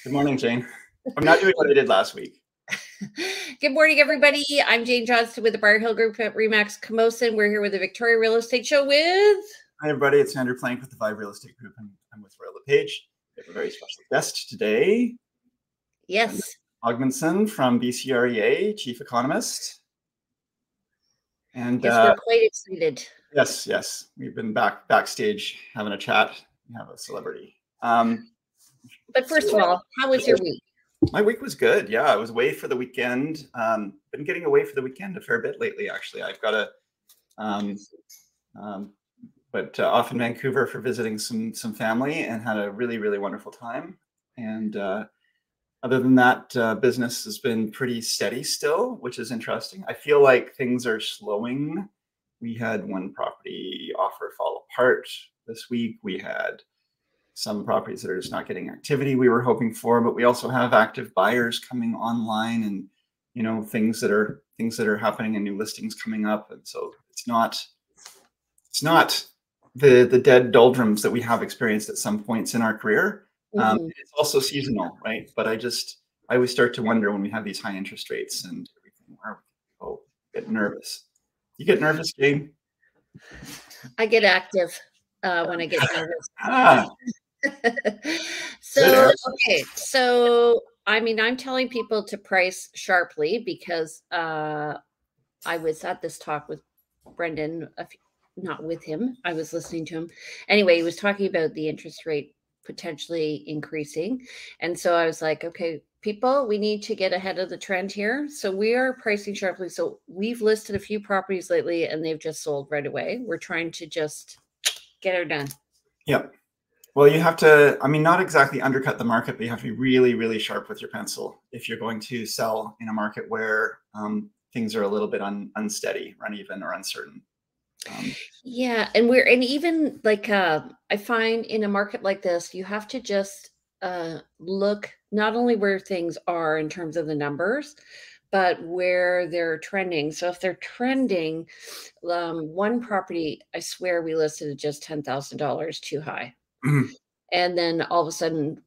Good morning, Jane. I'm not doing what I did last week. Good morning, everybody. I'm Jane Johnston with the Bar Hill Group at RE/MAX Ogmundson. We're here with the Victoria Real Estate Show with... Hi, everybody. It's Andrew Plank with the Vibe Real Estate Group. I'm with Royal LePage. We have a very special guest today. Yes. Ogmundson from BCREA, Chief Economist. And yes, we're quite excited. Yes. We've been backstage having a chat. We have a celebrity. But first of all, how was your week? My week was good. Yeah, I was away for the weekend. Been getting away for the weekend a fair bit lately, actually. I've got off in Vancouver for visiting some family and had a really, really wonderful time. And other than that, business has been pretty steady still, which is interesting. I feel like things are slowing. We had one property offer fall apart this week. We had some properties that are just not getting activity we were hoping for, but we also have active buyers coming online and, you know, things that are happening and new listings coming up. And so it's not the dead doldrums that we have experienced at some points in our career. It's also seasonal, right? But I always start to wonder when we have these high interest rates and everything, where people get nervous. You get nervous, Jane? I get active when I get nervous. So I mean, I'm telling people to price sharply because I was at this talk with Brendon, not with him. I was listening to him. Anyway, he was talking about the interest rate potentially increasing. And so I was like, okay, people, we need to get ahead of the trend here. So we are pricing sharply. So we've listed a few properties lately and they've just sold right away. We're trying to just get her done. Yep. Well, you have to, I mean, not exactly undercut the market, but you have to be really, really sharp with your pencil if you're going to sell in a market where things are a little bit unsteady, uneven, or uncertain. Yeah. And even like, I find in a market like this, you have to just look not only where things are in terms of the numbers, but where they're trending. So if they're trending, one property, I swear we listed at just $10,000 too high. And then all of a sudden,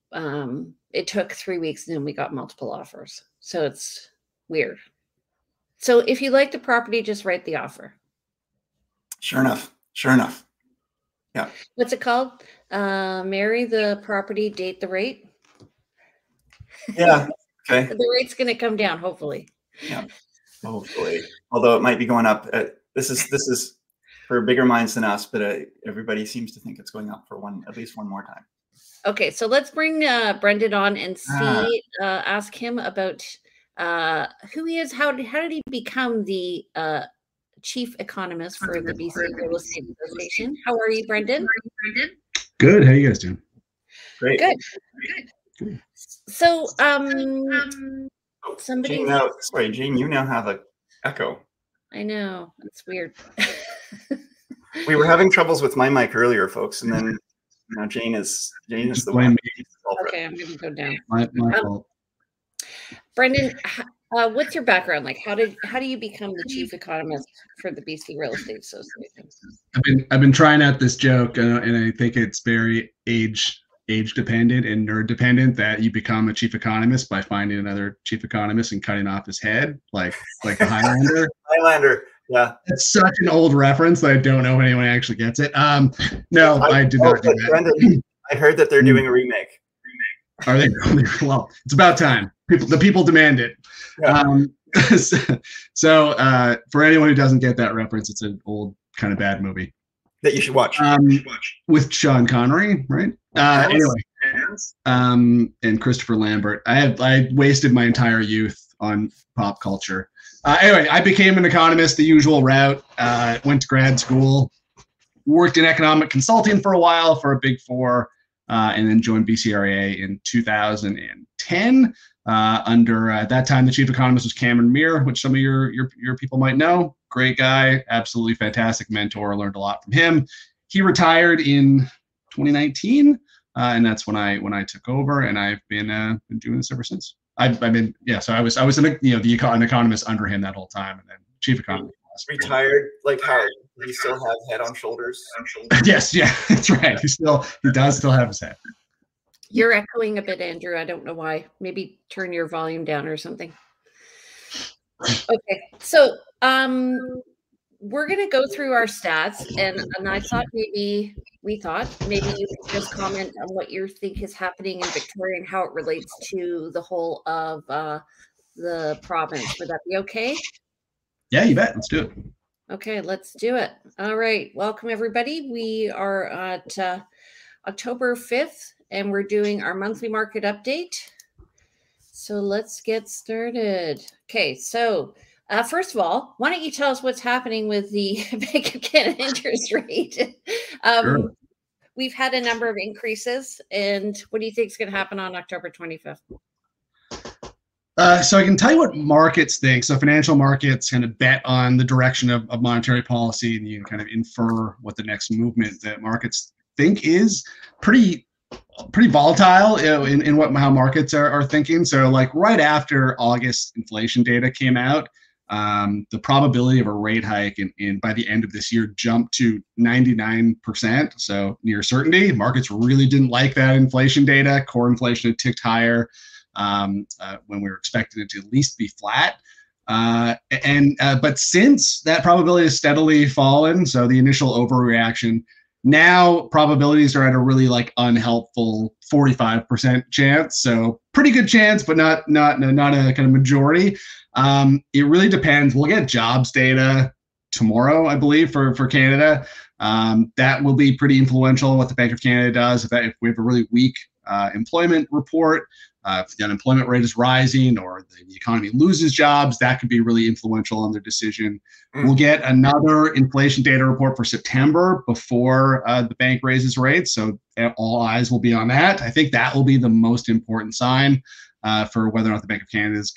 it took 3 weeks and then we got multiple offers. So it's weird. So if you like the property, just write the offer. Sure enough. Yeah. What's it called? Marry the property, date the rate. Yeah. Okay. The rate's going to come down, hopefully. Yeah. Hopefully. Although it might be going up. This is for bigger minds than us, but everybody seems to think it's going up for at least one more time. Okay, so let's bring Brendon on and see, ask him about who he is. How did he become the chief economist for the BC Real Estate Association? How are you, Brendon? Good. How are you guys doing? Great. Good. So, somebody. Jane, you now have an echo. I know, it's weird. We were having troubles with my mic earlier, folks, and then Jane is the one. Okay, I'm going to go down. My fault. Brendon, what's your background? Like, how do you become the chief economist for the BC Real Estate Association? I've been trying out this joke, and I think it's very age dependent and nerd dependent that you become a chief economist by finding another chief economist and cutting off his head, like the Highlander. Highlander. Yeah, it's such an old reference that I don't know if anyone actually gets it. No, I did not do that. Brendon, I heard that they're doing a remake. Are they? Well, it's about time. The people demand it. Yeah. So for anyone who doesn't get that reference, it's an old kind of bad movie that you should watch. With Sean Connery, right? Anyway, and Christopher Lambert. I wasted my entire youth on pop culture. Anyway, I became an economist the usual route. Went to grad school, worked in economic consulting for a while for a Big Four, and then joined BCREA in 2010. Under at that time, the chief economist was Cameron Meir, which some of your people might know. Great guy, absolutely fantastic mentor. Learned a lot from him. He retired in 2019, and that's when I took over, and I've been doing this ever since. I've been So I was an economist under him that whole time, and then chief economist. Retired, like how? Does he still have head on shoulders? Yes, yeah, that's right. He does still have his head. You're echoing a bit, Andrew. I don't know why. Maybe turn your volume down or something. Okay, so we're going to go through our stats, and I thought maybe you could just comment on what you think is happening in Victoria and how it relates to the whole of the province. Would that be okay? Yeah, you bet. Let's do it. Okay, let's do it. All right. Welcome, everybody. We are at October 5th, and we're doing our monthly market update. So let's get started. Okay, so first of all, why don't you tell us what's happening with the Bank of Canada interest rate? Sure. We've had a number of increases, and what do you think is going to happen on October 25th? So I can tell you what markets think. So financial markets kind of bet on the direction of monetary policy, and you can kind of infer what the next movement that markets think is. Pretty volatile in how markets are thinking. So like right after August inflation data came out, the probability of a rate hike in by the end of this year jumped to 99%. So near certainty. Markets really didn't like that inflation data. Core inflation had ticked higher when we were expecting it to at least be flat. But since that probability has steadily fallen, so the initial overreaction, now probabilities are at a really like unhelpful 45% chance. So pretty good chance, but not a kind of majority. It really depends. We'll get jobs data tomorrow, I believe, for Canada. That will be pretty influential what the Bank of Canada does. If we have a really weak employment report, if the unemployment rate is rising or the economy loses jobs, that could be really influential on their decision. We'll get another inflation data report for September before the bank raises rates. So all eyes will be on that. I think that will be the most important sign for whether or not the Bank of Canada is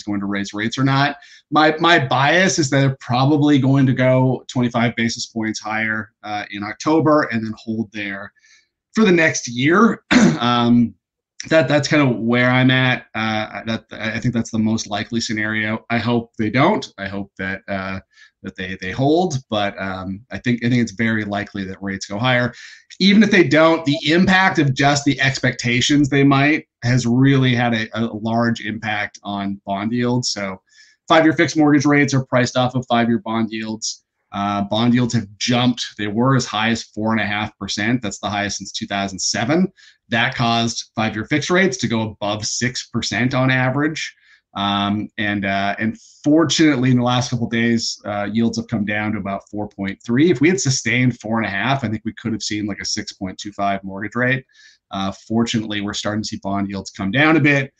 going to raise rates or not. My bias is that they're probably going to go 25 basis points higher in October and then hold there for the next year. That's kind of where I'm at. I think that's the most likely scenario. I hope they don't. I hope that they hold, but I think it's very likely that rates go higher. Even if they don't, the impact of just the expectations they might has really had a large impact on bond yields. So 5-year fixed mortgage rates are priced off of 5-year bond yields. Bond yields have jumped. They were as high as 4.5%. That's the highest since 2007. That caused 5-year fixed rates to go above 6% on average. And fortunately, in the last couple of days, yields have come down to about 4.3. If we had sustained 4.5, I think we could have seen like a 6.25 mortgage rate. Fortunately, we're starting to see bond yields come down a bit.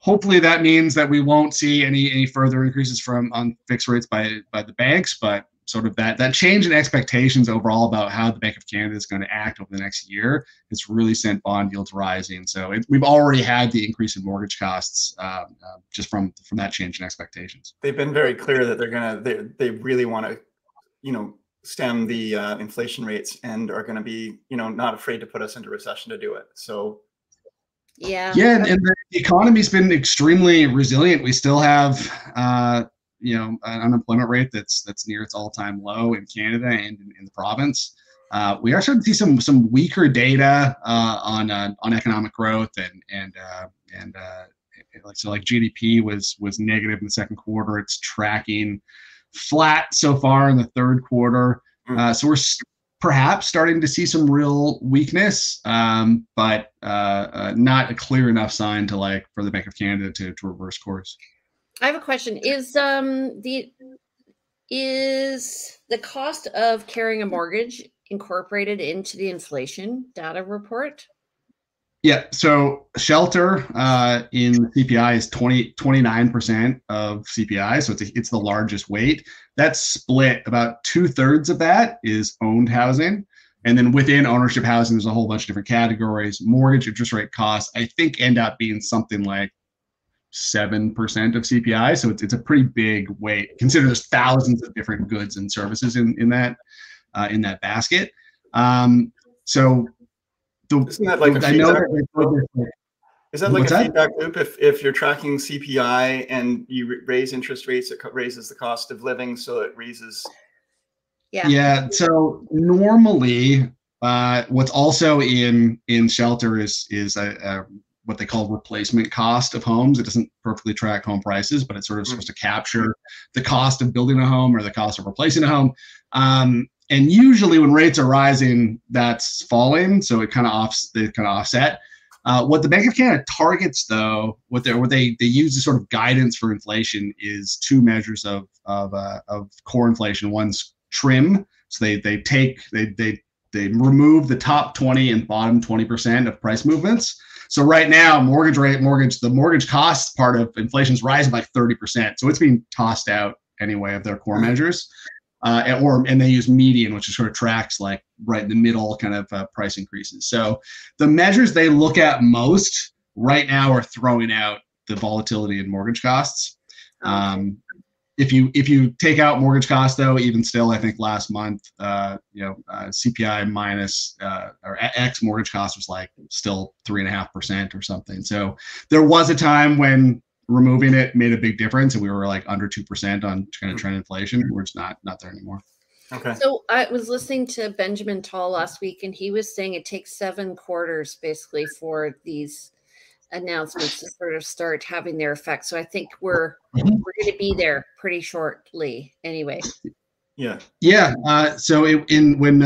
Hopefully, that means that we won't see any further increases on fixed rates by the banks, but sort of that change in expectations overall about how the Bank of Canada is going to act over the next year, it's really sent bond yields rising. So we've already had the increase in mortgage costs just from that change in expectations. They've been very clear that they really want to, stem the inflation rates and are going to be, not afraid to put us into recession to do it. So. Yeah, and the economy's been extremely resilient. We still have an unemployment rate that's near its all-time low in Canada and in the province. We are starting to see some weaker data on economic growth and like GDP was negative in the second quarter. It's tracking flat so far in the third quarter. So we're perhaps starting to see some real weakness, but not a clear enough sign for the Bank of Canada to reverse course. I have a question. Is the cost of carrying a mortgage incorporated into the inflation data report? Yeah. So shelter in CPI is 29% of CPI. So it's the largest weight. That's split. About 2/3 of that is owned housing. And then within ownership housing, there's a whole bunch of different categories. Mortgage interest rate costs, I think, end up being something like 7% of CPI. So it's a pretty big weight. Consider there's thousands of different goods and services in that basket. Isn't that like a feedback? Is that like a feedback loop? If you're tracking CPI and you raise interest rates, it raises the cost of living, so it raises. Yeah. Yeah. So normally what's also in shelter is what they call replacement cost of homes. It doesn't perfectly track home prices, but it's sort of supposed to capture the cost of building a home or the cost of replacing a home. And usually when rates are rising, that's falling, so it kind of offset. What the Bank of Canada targets, though, what they use as sort of guidance for inflation is two measures of core inflation. One's trim, so they remove the top 20 and bottom 20% of price movements. So right now, the mortgage costs part of inflation is rising by 30%. So it's being tossed out anyway of their core measures. And they use median, which sort of tracks like right in the middle kind of price increases. So the measures they look at most right now are throwing out the volatility in mortgage costs. If you take out mortgage costs, though, even still, I think last month, CPI minus or X mortgage cost was like still 3.5% or something. So there was a time when removing it made a big difference, and we were like under 2% on kind of trend inflation. We're just not there anymore. Okay. So I was listening to Benjamin Tall last week, and he was saying it takes 7 quarters basically for these announcements to sort of start having their effect. So I think we're going to be there pretty shortly anyway. Yeah. So when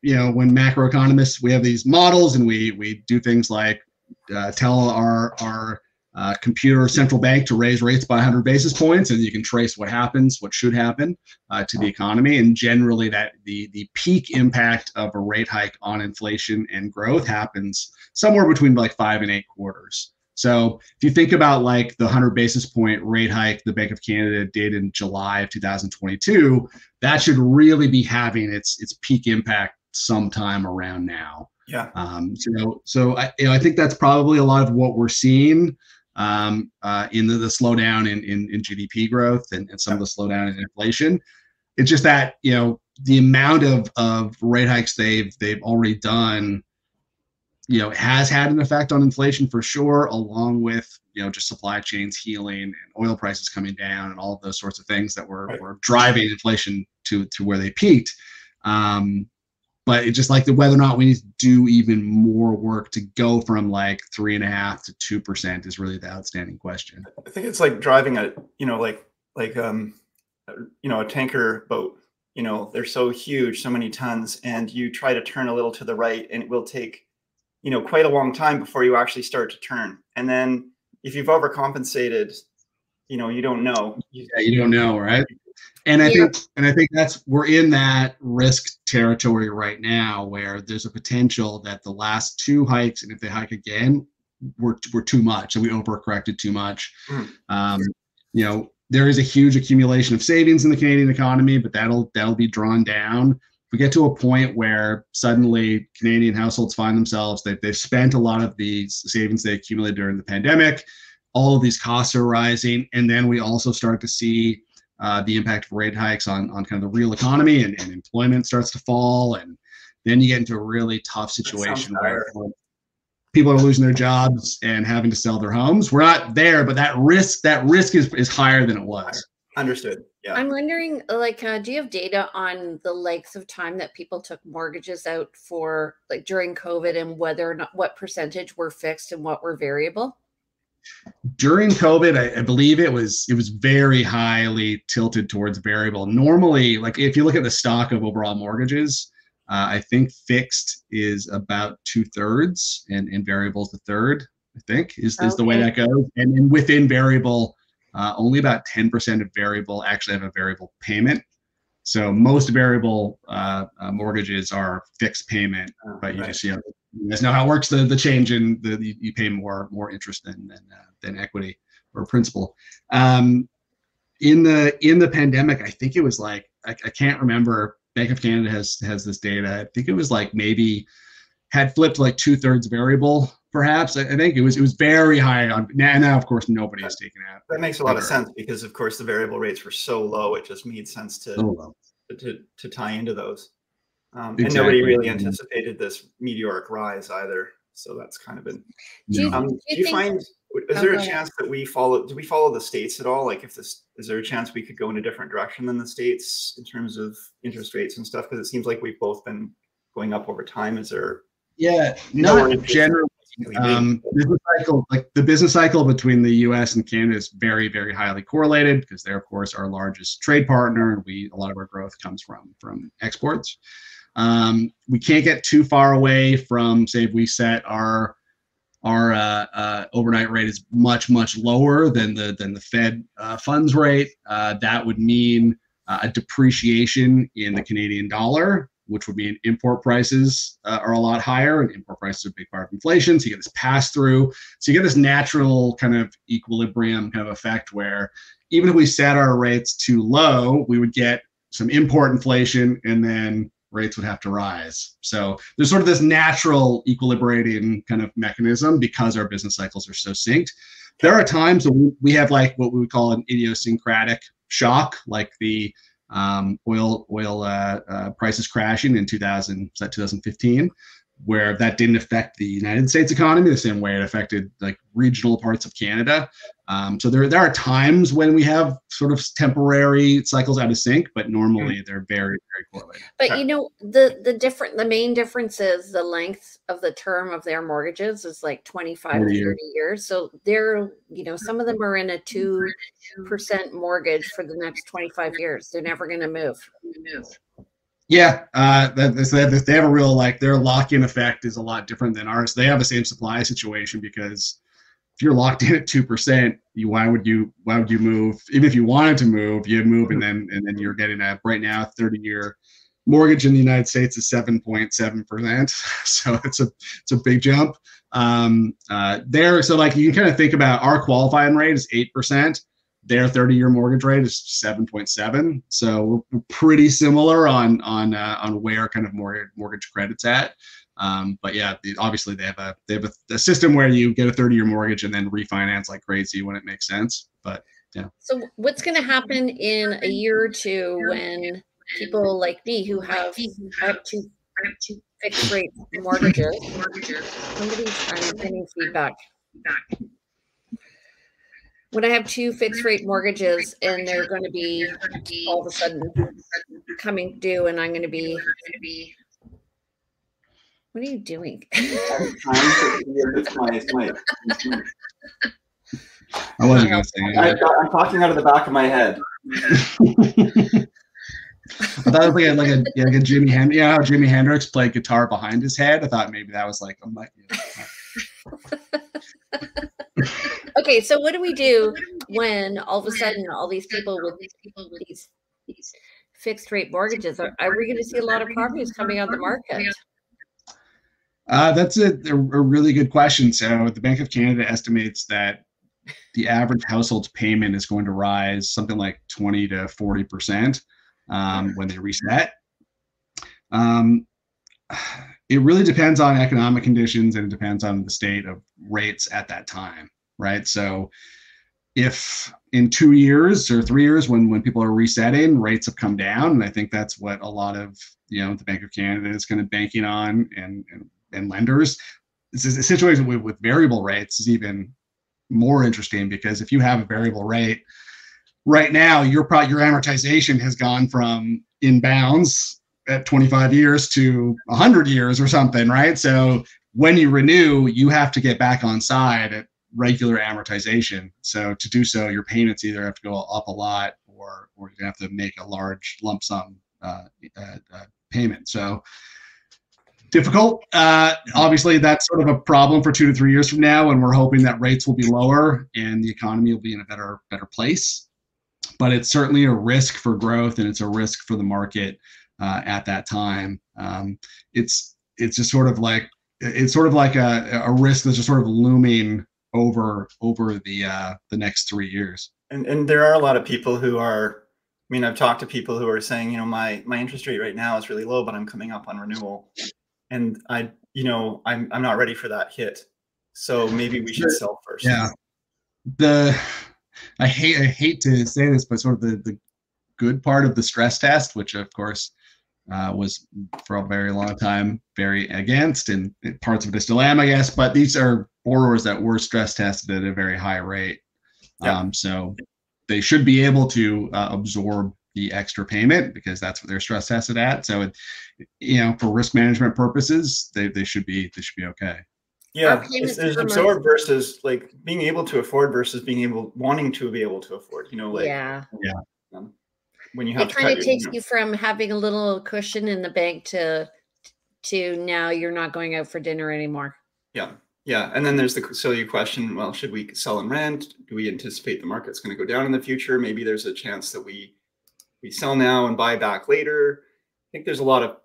macroeconomists, we have these models, and we do things like tell our computer central bank to raise rates by 100 basis points, and you can trace what should happen to the economy. And generally that the peak impact of a rate hike on inflation and growth happens somewhere between like 5 and 8 quarters. So if you think about like the 100 basis point rate hike the Bank of Canada did in July of 2022, that should really be having its peak impact sometime around now. Yeah. So I think that's probably a lot of what we're seeing in the slowdown in GDP growth and some of the slowdown in inflation. It's just that, the amount of rate hikes they've already done, has had an effect on inflation for sure, along with, just supply chains healing and oil prices coming down and all of those sorts of things that were driving inflation to where they peaked. But it's just like whether or not we need to do even more work to go from like 3.5% to 2% is really the outstanding question. I think it's like driving a tanker boat. They're so huge, so many tons, and you try to turn a little to the right, and it will take, quite a long time before you actually start to turn. And then if you've overcompensated, you don't know. You don't know, right? And I think we're in that risk territory right now, where there's a potential that the last 2 hikes, and if they hike again, were too much, and we overcorrected too much. There is a huge accumulation of savings in the Canadian economy, but that'll be drawn down. If we get to a point where suddenly Canadian households find themselves they've spent a lot of these savings they accumulated during the pandemic, all of these costs are rising, and then we also start to see the impact of rate hikes on kind of the real economy, and employment starts to fall, and then you get into a really tough situation where people are losing their jobs and having to sell their homes. We're not there, but that risk is higher than it was. Understood. Yeah. I'm wondering, do you have data on the lengths of time that people took mortgages out for, like during COVID, and whether or not what percentage were fixed and what were variable? During COVID, I believe it was very highly tilted towards variable. Normally, like if you look at the stock of overall mortgages, I think fixed is about 2/3 and variable is 1/3, I think is the way that goes. And then within variable, only about 10% of variable actually have a variable payment. So most variable mortgages are fixed payment, but you just, you guys know how it works. The change in you pay more interest than equity or principal. In the pandemic, I think it was like I can't remember. Bank of Canada has this data. I think it was like maybe had flipped like 2/3 variable, perhaps. I think it was very high on now. Of course, nobody is taken out. That makes a lot of sense, because of course the variable rates were so low, it just made sense to tie into those. Exactly. And nobody really anticipated this meteoric rise either. So that's kind of been. Do you find? Is there a chance that do we follow the states at all? Like, is there a chance we could go in a different direction than the states in terms of interest rates and stuff? Because it seems like we've both been going up over time? Is there? Yeah, not generally. The business cycle between the U.S. and Canada is very, very highly correlated because they're, of course, our largest trade partner, and a lot of our growth comes from exports. We can't get too far away from, say, if we set our overnight rate is much, much lower than the Fed funds rate. That would mean a depreciation in the Canadian dollar, which would mean import prices are a lot higher, and import prices are a big part of inflation. So you get this pass through. So you get this natural kind of equilibrium kind of effect where even if we set our rates too low, we would get some import inflation and then rates would have to rise. So there's sort of this natural equilibrating kind of mechanism because our business cycles are so synced. There are times when we have like what we would call an idiosyncratic shock, like the oil prices crashing in 2015, where that didn't affect the United States economy the same way it affected like regional parts of Canada. So there are times when we have sort of temporary cycles out of sync, but normally they're very, very correlated. But you know, the main difference is the length of the term of their mortgages is like 25 to 30 years. So they're, you know, some of them are in a 2% mortgage for the next 25 years. They're never going to move. Yeah, they have a real, like, their lock-in effect is a lot different than ours. They have the same supply situation because if you're locked in at 2%, why would you move? Even if you wanted to move, you'd move, and then you're getting right now 30-year mortgage in the United States is 7.7%. So it's a big jump. So like you can kind of think about our qualifying rate is 8%. Their 30-year mortgage rate is 7.7, so we're pretty similar on where kind of mortgage credit's at. But yeah, obviously they have a system where you get a 30-year mortgage and then refinance like crazy when it makes sense. But yeah. So what's going to happen in a year or two when people like me who have two fixed rate mortgages? I'm getting feedback. When I have two fixed rate mortgages and they're going to be all of a sudden coming due, and I'm going to be, what are you doing? I wasn't going to say anything. I'm talking out of the back of my head. I thought it was like a Jimi Hendrix. Yeah, how Jimi Hendrix played guitar behind his head. I thought maybe that was like a mic. Okay, so what do we do when all of a sudden all these people with these fixed rate mortgages are we going to see a lot of properties coming on the market? That's a really good question. So the Bank of Canada estimates that the average household's payment is going to rise something like 20 to 40% when they reset. It really depends on economic conditions, and it depends on the state of rates at that time, right? So if in 2 years or 3 years when people are resetting, rates have come down, and I think that's what a lot of the Bank of Canada is kind of banking on, and lenders. This is a situation with variable rates is even more interesting, because if you have a variable rate right now, your amortization has gone from in bounds at 25 years to 100 years or something, right? So when you renew, you have to get back on side at regular amortization. So to do so, your payments either have to go up a lot, or you have to make a large lump sum payment. So difficult. Obviously, that's sort of a problem for 2 to 3 years from now, and we're hoping that rates will be lower and the economy will be in a better place. But it's certainly a risk for growth, and it's a risk for the market at that time. It's just sort of like a risk that's just sort of looming over the next 3 years. And there are a lot of people who are, I mean, I've talked to people who are saying, my interest rate right now is really low, but I'm coming up on renewal, and I'm not ready for that hit. So maybe we should sell first. Yeah. I hate to say this, but sort of the good part of the stress test, which of course was for a very long time very against, and parts of it still am, I guess. But these are borrowers that were stress tested at a very high rate. Yeah. So they should be able to absorb the extra payment because that's what they're stress tested at. So, for risk management purposes, they should be okay. Yeah, there's absorb versus like being able to afford versus wanting to be able to afford. Yeah. When you have it kind of takes you from having a little cushion in the bank to now you're not going out for dinner anymore. Yeah, and then there's you question, well, should we sell and rent? Do we anticipate the market's going to go down in the future? Maybe there's a chance that we sell now and buy back later. I think there's a lot of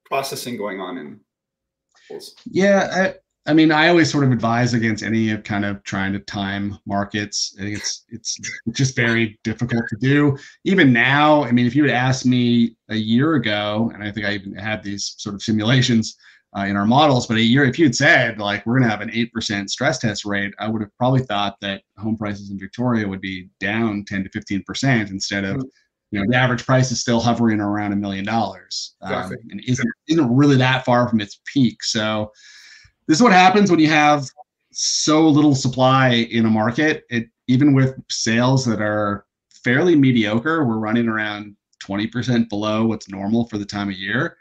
processing going on in bulls. Yeah, I mean, I always sort of advise against any of kind of trying to time markets. I think it's just very difficult to do. Even now, I mean, if you had asked me a year ago, and I think I even had these sort of simulations in our models, but if you had said like we're going to have an 8% stress test rate, I would have probably thought that home prices in Victoria would be down 10 to 15% instead of the average price is still hovering around $1 million, exactly. And isn't really that far from its peak. So this is what happens when you have so little supply in a market. Even with sales that are fairly mediocre, we're running around 20% below what's normal for the time of year.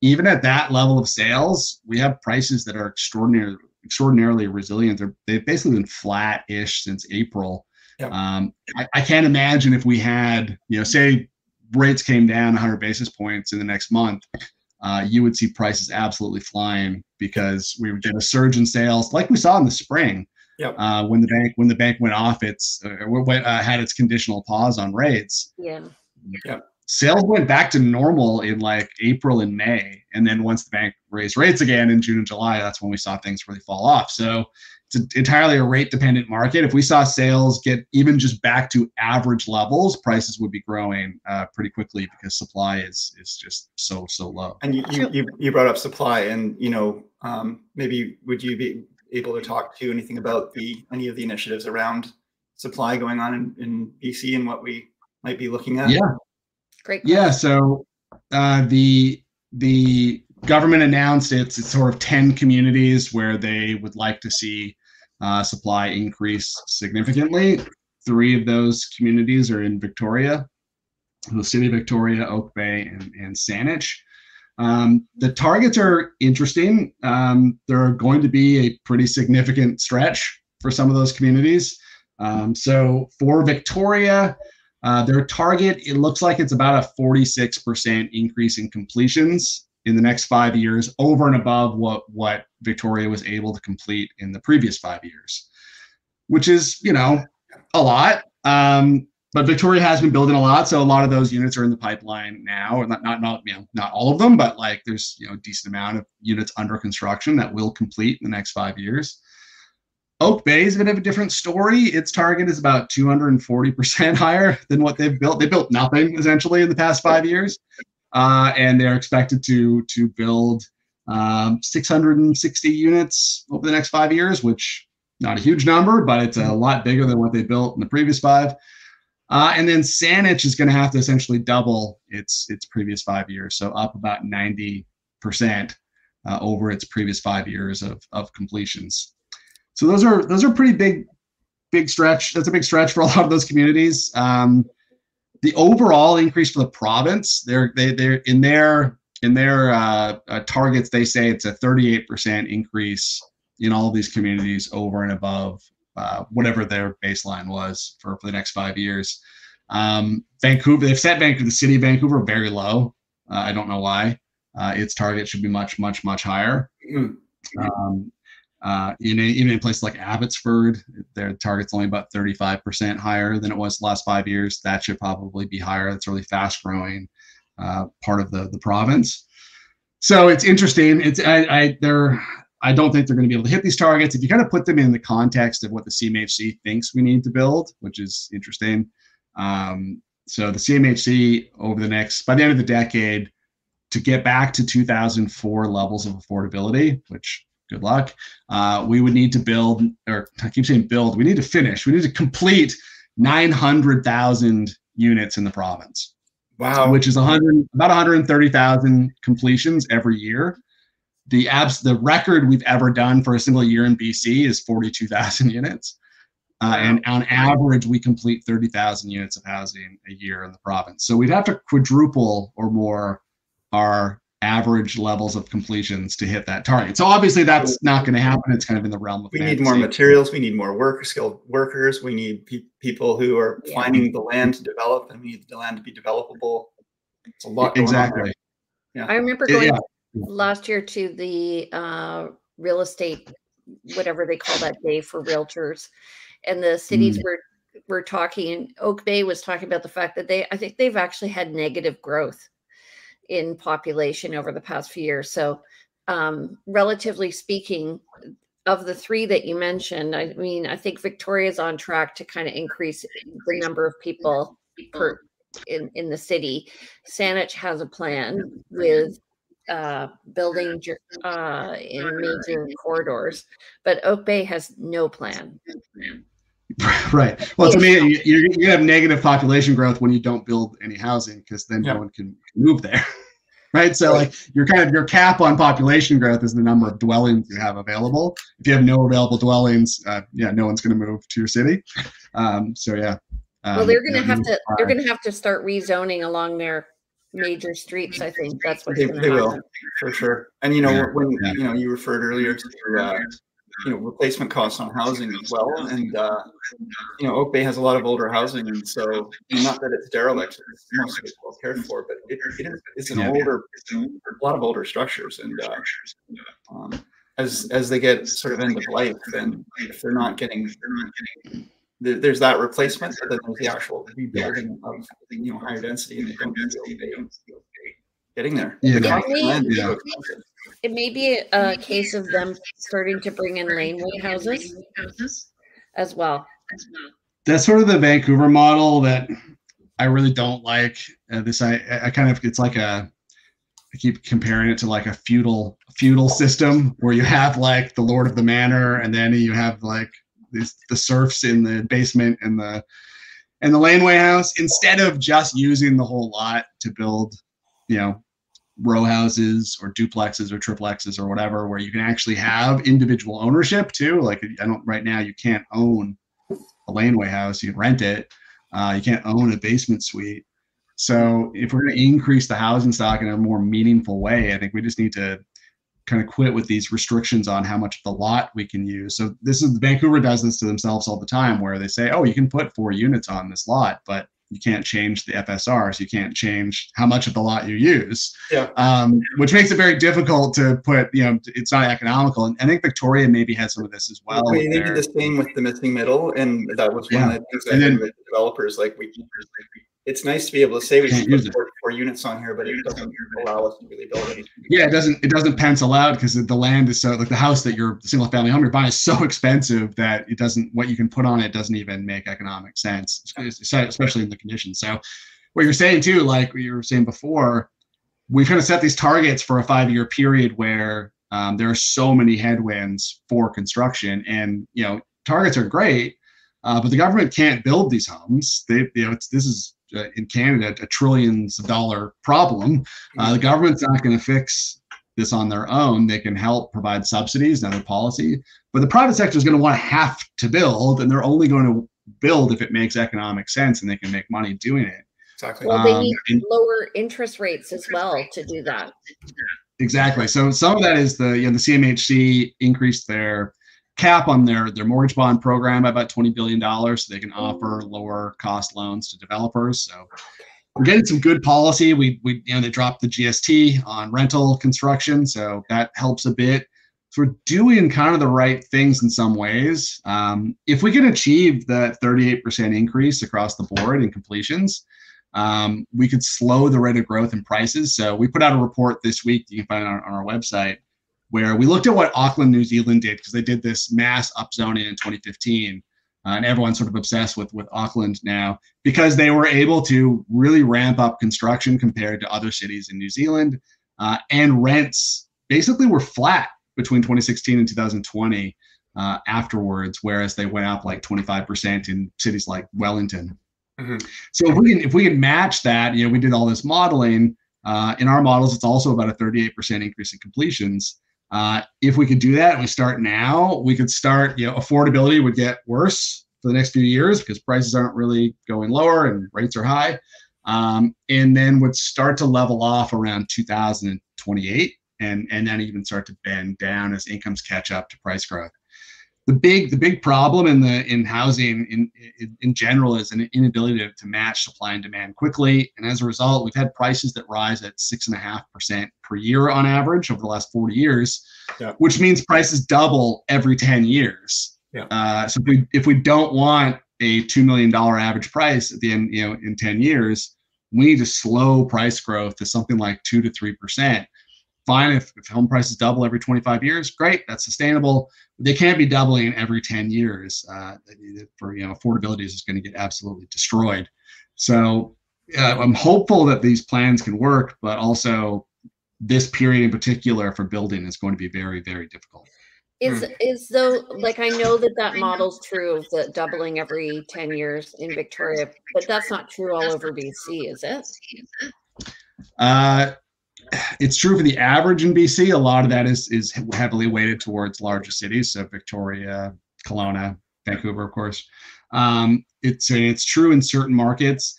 Even at that level of sales, we have prices that are extraordinarily resilient. They've basically been flat-ish since April. Yep. I can't imagine if we had, say rates came down 100 basis points in the next month, you would see prices absolutely flying because we would get a surge in sales like we saw in the spring. Yep. When the bank went off had its conditional pause on rates. Yeah. Yep. Sales went back to normal in like April and May. And then once the bank raised rates again in June and July, that's when we saw things really fall off. So it's entirely a rate dependent market. If we saw sales get even just back to average levels, prices would be growing pretty quickly because supply is just so low. And you brought up supply, and maybe would you be able to talk to anything about any of the initiatives around supply going on in BC and what we might be looking at? Yeah. Great question. Yeah. So the government announced it's sort of 10 communities where they would like to see supply increase significantly. 3 of those communities are in Victoria, the city of Victoria, Oak Bay, and Saanich. The targets are interesting. They're going to be a pretty significant stretch for some of those communities. So for Victoria, their target, it looks like it's about a 46% increase in completions in the next 5 years over and above what Victoria was able to complete in the previous 5 years, which is, a lot. But Victoria has been building a lot. So a lot of those units are in the pipeline now, and not all of them, but like there's, a decent amount of units under construction that will complete in the next 5 years. Oak Bay is a bit of a different story. Its target is about 240% higher than what they've built. They built nothing essentially in the past 5 years. And they're expected to build 660 units over the next 5 years, which not a huge number, but it's a lot bigger than what they built in the previous 5. And then Saanich is going to have to essentially double its previous 5 years, so up about 90% over its previous 5 years of completions. So those are pretty big stretch. That's a big stretch for a lot of those communities. The overall increase for the province, they're in their targets. They say it's a 38% increase in all of these communities over and above whatever their baseline was for the next 5 years. Vancouver, they've set the city of Vancouver very low. I don't know why. Its target should be much higher. Even in places like Abbotsford, their target's only about 35% higher than it was the last 5 years. That should probably be higher. It's a really fast growing part of the province. So it's interesting. I don't think they're going to be able to hit these targets. If you kind of put them in the context of what the CMHC thinks we need to build, which is interesting. So the CMHC by the end of the decade, to get back to 2004 levels of affordability, which good luck, we would need to build, or I keep saying build, we need to finish. We need to complete 900,000 units in the province. Wow. Which is about 130,000 completions every year. The record we've ever done for a single year in BC is 42,000 units. And on average, we complete 30,000 units of housing a year in the province. So we'd have to quadruple or more our average levels of completions to hit that target. So obviously that's not going to happen. It's kind of in the realm of we fantasy. need more materials. We need more skilled workers. We need people who are finding the land to develop, and we need the land to be developable. It's a lot going on there. Yeah. I remember going last year to the real estate, whatever they call that day for realtors, and the cities were talking. Oak Bay was talking about the fact that I think they've actually had negative growth in population over the past few years. So relatively speaking, of the three that you mentioned, I mean, I think Victoria's on track to kind of increase the number of people in the city. Saanich has a plan with building in major corridors, but Oak Bay has no plan. Right. Well, to me, you have negative population growth when you don't build any housing, because then no one can move there. Right. So like your cap on population growth is the number of dwellings you have available. If you have no available dwellings, no one's going to move to your city. Well, they're going to have to start rezoning along their major streets. I think that's what they will, for sure. And when you referred earlier to replacement costs on housing as well, and Oak Bay has a lot of older housing, and so not that it's derelict, most of it's well cared for, but it's a lot of older structures, and as they get sort of end of life, then if they're not getting there's that replacement, but then there's the actual rebuilding of higher density, and they don't feel getting there. It may be a case of them starting to bring in laneway houses as well. That's sort of the Vancouver model that I really don't like. It's like I keep comparing it to like a feudal system where you have like the lord of the manor, and then you have like the serfs in the basement and the laneway house, instead of just using the whole lot to build, row houses or duplexes or triplexes or whatever, where you can actually have individual ownership too. Like right now you can't own a laneway house, you can rent it. You can't own a basement suite. So if we're going to increase the housing stock in a more meaningful way, I think we just need to kind of quit with these restrictions on how much of the lot we can use. So Vancouver does this to themselves all the time, where they say, oh, you can put 4 units on this lot, but you can't change the FSR, so you can't change how much of the lot you use. Which makes it very difficult to put, it's not economical. And I think Victoria maybe has some of this as well. They did the same with the missing middle, and that was one of the things I did with developers. It's nice to be able to say we can put 4 units on here, but it doesn't allow us to really build anything. Yeah, it doesn't pencil out, because the land is so, like the house that the single family home you're buying is so expensive that what you can put on it doesn't even make economic sense, especially in the conditions. So what you're saying too, like you were saying before, we've kind of set these targets for a 5-year period where there are so many headwinds for construction, and targets are great, but the government can't build these homes. This is in Canada a trillions of dollar problem. The government's not going to fix this on their own. They can help provide subsidies and other policy, but the private sector is going to have to build, and they're only going to build if it makes economic sense and they can make money doing it. Exactly. Well, they need lower interest rates as well to do that. Exactly. So some of that is the CMHC increased their cap on their mortgage bond program by about $20 billion, so they can offer lower cost loans to developers. So we're getting some good policy. They dropped the GST on rental construction, so that helps a bit. So we're doing kind of the right things in some ways. If we can achieve that 38% increase across the board in completions, we could slow the rate of growth in prices. So we put out a report this week that you can find on our website, where we looked at what Auckland, New Zealand did, because they did this mass upzoning in 2015. And everyone's sort of obsessed with Auckland now, because they were able to really ramp up construction compared to other cities in New Zealand. And rents basically were flat between 2016 and 2020 afterwards, whereas they went up like 25% in cities like Wellington. Mm-hmm. So if we can match that, we did all this modeling. In our models, it's also about a 38% increase in completions. If we could do that and we start now, we could start, affordability would get worse for the next few years because prices aren't really going lower and rates are high, and then would start to level off around 2028, and then even start to bend down as incomes catch up to price growth. The big problem in housing in general is an inability to match supply and demand quickly, and as a result, we've had prices that rise at 6.5% per year on average over the last 40 years, which means prices double every 10 years. So if we don't want a $2 million average price at the end, in 10 years, we need to slow price growth to something like 2 to 3%. Fine, if home prices double every 25 years, great, that's sustainable. They can't be doubling every 10 years. For affordability is just going to get absolutely destroyed. So I'm hopeful that these plans can work, but also this period in particular for building is going to be very, very difficult. Is though, like, I know that model's true of the doubling every 10 years in Victoria, but that's not true all over BC, is it? It's true for the average in BC. A lot of that is heavily weighted towards larger cities, so Victoria, Kelowna, Vancouver, of course. It's true in certain markets.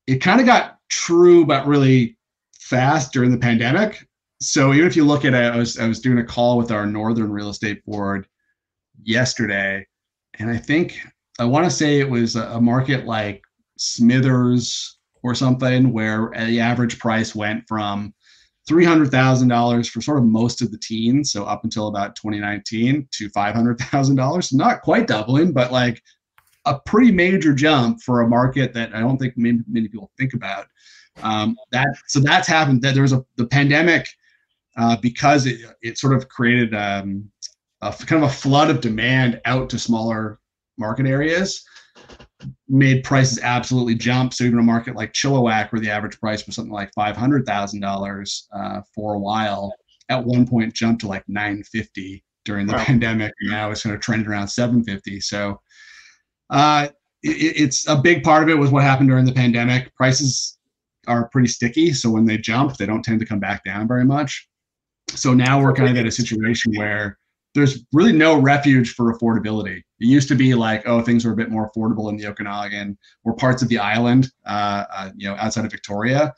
It kind of got true, but really fast during the pandemic. So even if you look at it, I was doing a call with our Northern Real Estate Board yesterday, and I want to say it was a market like Smithers or something, where the average price went from $300,000 for sort of most of the teens, so up until about 2019, to $500,000. Not quite doubling, but like a pretty major jump for a market that I don't think many people think about. So that's happened. That there was the pandemic, because it sort of created a kind of a flood of demand out to smaller market areas, made prices absolutely jump. So even a market like Chilliwack, where the average price was something like $500,000 for a while, at one point jumped to like $950 during the pandemic. And now it's kind of trending around $750. So it's a big part of it was what happened during the pandemic. Prices are pretty sticky, so when they jump, they don't tend to come back down very much. So now we're kind of at a situation where there's really no refuge for affordability. It used to be like, things were a bit more affordable in the Okanagan or parts of the island, outside of Victoria.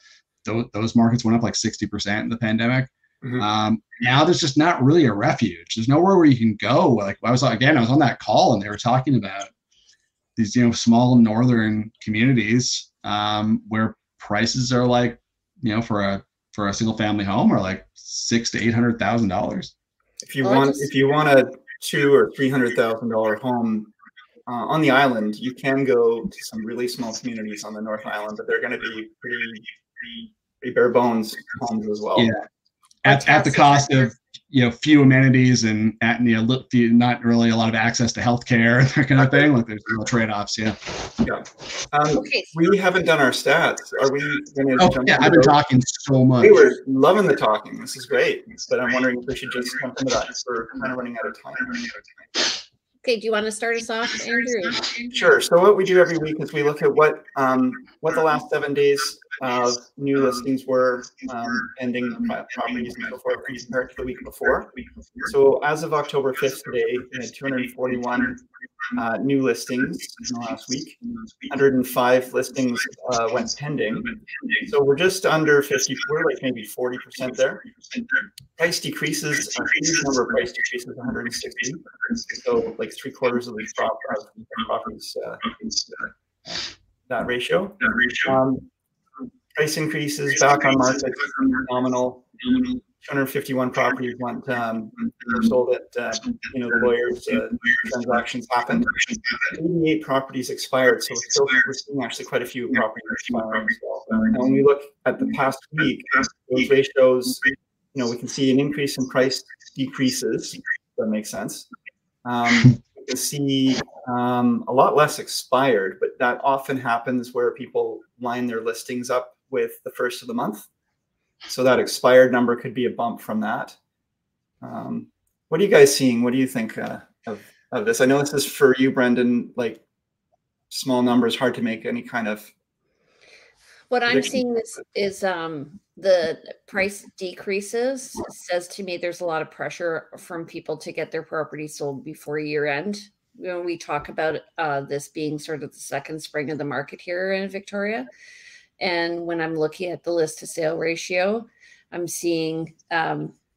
Those markets went up like 60% in the pandemic. Mm-hmm. Now there's just not really a refuge. There's nowhere where you can go. Like I was on that call and they were talking about these, small northern communities where prices are like, for a single family home are like $600,000 to $800,000. If you want a $200,000 or $300,000 home on the island, you can go to some really small communities on the North Island, but they're going to be pretty bare bones homes as well. Yeah, at the cost of few amenities and not really a lot of access to healthcare and that kind of thing. Like there's real trade-offs. Yeah. We haven't done our stats. Are we going to? I've been talking so much. We were loving the talking. This is great, but I'm wondering if we should just jump into that. We're kind of running out of time. Okay, do you want to start us off, Andrew? Sure. So what we do every week is we look at what the last 7 days of new listings were, ending properties and so forth compared to the week before. So as of October 5th today, we had 241 new listings in the last week. 105 listings went pending. So we're just under 50. We're like maybe 40% there. Price decreases, a huge number of price decreases, 160. So like 3/4 of the properties, that ratio. Price increases back on market, nominal. 251 properties went were sold at the lawyers. Transactions happened. 88 properties expired, so we're seeing actually quite a few properties expiring as well. And when we look at the past week, those ratios, we can see an increase in price decreases. If that makes sense. You can see a lot less expired, but that often happens where people line their listings up with the first of the month. So that expired number could be a bump from that. What are you guys seeing? What do you think of this? I know this is for you, Brendon, like small numbers, hard to make any kind of. What I'm seeing is the price decreases says to me there's a lot of pressure from people to get their property sold before year end. we talk about this being sort of the second spring of the market here in Victoria. And when I'm looking at the list to sale ratio, I'm seeing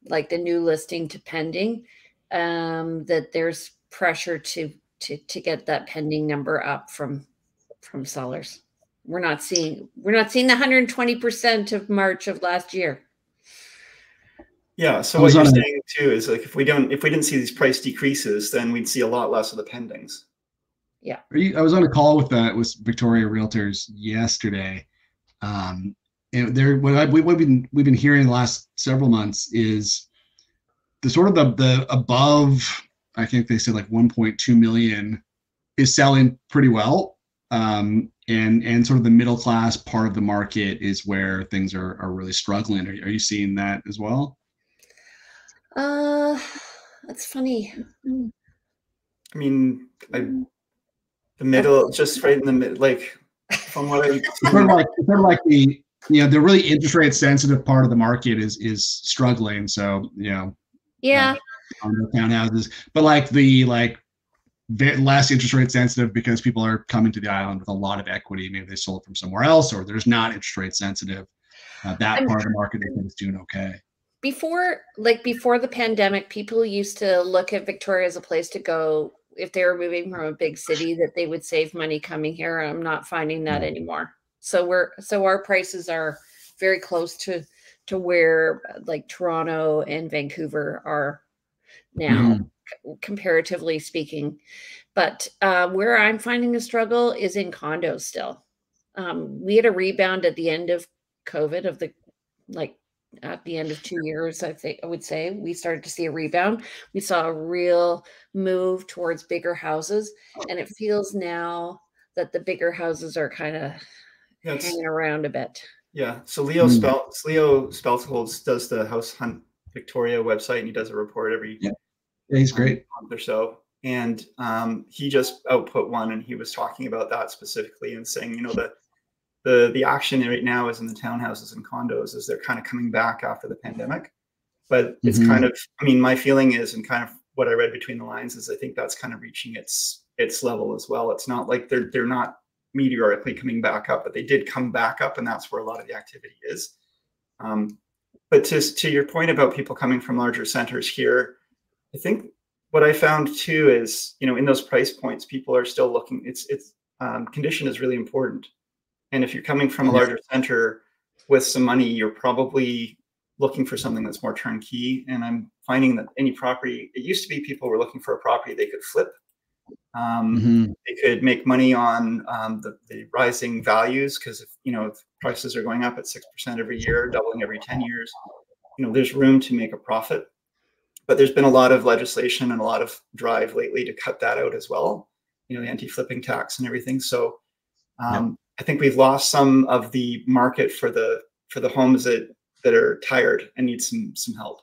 like the new listing to pending, that there's pressure to get that pending number up from sellers. We're not seeing the 120% of March of last year. Yeah. So what you're saying too is like if we didn't see these price decreases, then we'd see a lot less of the pendings. Yeah. I was on a call with Victoria Realtors yesterday. And what we've been hearing the last several months is the sort of the above, I think they said like 1.2 million is selling pretty well. And sort of the middle class part of the market is where things are really struggling. Are you seeing that as well? That's funny. I mean, the middle, just right in the middle, like from what I sort of like the the really interest rate sensitive part of the market is struggling. So yeah, on the townhouses, but like the less interest rate sensitive because people are coming to the island with a lot of equity. Maybe they sold from somewhere else, or there's not interest rate sensitive. That part of the market is doing okay. Before the pandemic, people used to look at Victoria as a place to go if they were moving from a big city, that they would save money coming here. I'm not finding that anymore. So our prices are very close to where like Toronto and Vancouver are now, comparatively speaking. But where I'm finding a struggle is in condos still. We had a rebound at the end of COVID at the end of 2 years, I would say we started to see a rebound. We saw a real move towards bigger houses, and it feels now that the bigger houses are kind of hanging around a bit. Yeah. So Leo Speltholz does the House Hunt Victoria website, and he does a report every he's great month or so. And he just output one, and he was talking about that specifically and saying, that the action right now is in the townhouses and condos as they're kind of coming back after the pandemic. But it's kind of, my feeling is, and kind of what I read between the lines is, I think that's kind of reaching its level as well. It's not like they're not meteorically coming back up, but they did come back up, and that's where a lot of the activity is. But to your point about people coming from larger centers here, I think what I found too is, in those price points, people are still looking. It's condition is really important. And if you're coming from a larger center with some money, you're probably looking for something that's more turnkey. And I'm finding that any property, it used to be people were looking for a property they could flip. They could make money on the rising values, because if prices are going up at 6% every year, doubling every 10 years, there's room to make a profit. But there's been a lot of legislation and a lot of drive lately to cut that out as well, the anti-flipping tax and everything. So I think we've lost some of the market for the homes that are tired and need some help.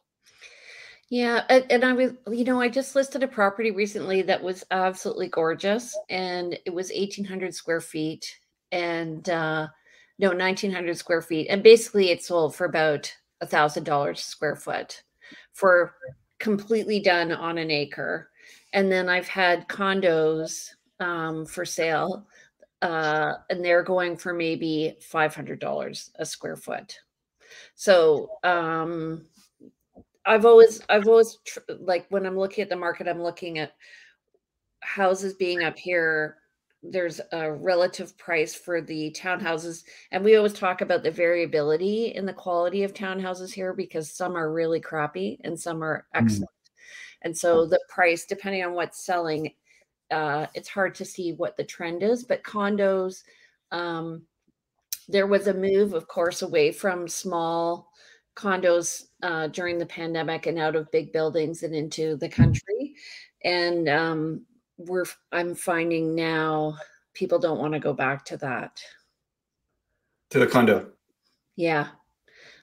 Yeah, and I just listed a property recently that was absolutely gorgeous, and it was 1,800 square feet, and 1,900 square feet, and basically it sold for about $1,000 a square foot, for completely done on an acre. And then I've had condos for sale. And they're going for maybe $500 a square foot. So I've always like, when I'm looking at the market, I'm looking at houses being up here. There's a relative price for the townhouses, and we always talk about the variability in the quality of townhouses here, because some are really crappy and some are excellent. And so the price, depending on what's selling, it's hard to see what the trend is. But condos, there was a move, of course, away from small condos during the pandemic and out of big buildings and into the country. And I'm finding now people don't want to go back to that. To the condo. Yeah.